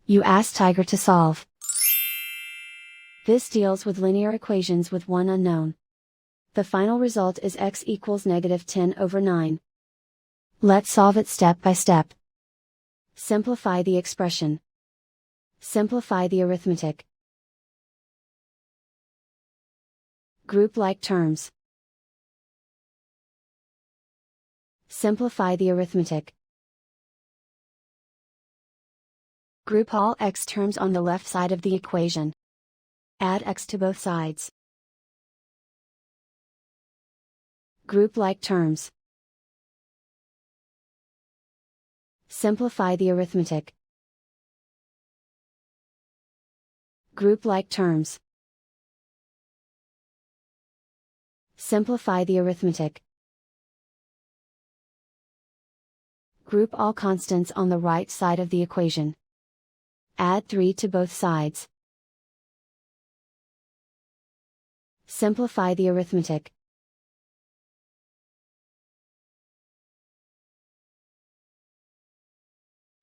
You ask Tiger to solve. This deals with linear equations with one unknown. The final result is x equals -10/9. Let's solve it step by step. Simplify the expression. Simplify the arithmetic. Group like terms. Simplify the arithmetic. Group all x terms on the left side of the equation. Add x to both sides. Group like terms. Simplify the arithmetic. Group like terms. Simplify the arithmetic. Group all constants on the right side of the equation. Add 3 to both sides. Simplify the arithmetic.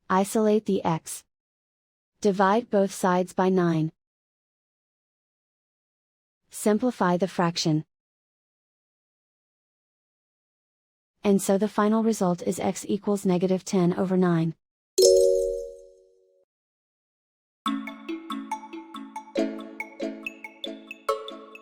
Isolate the x. Divide both sides by 9. Simplify the fraction. And so the final result is x equals -10/9.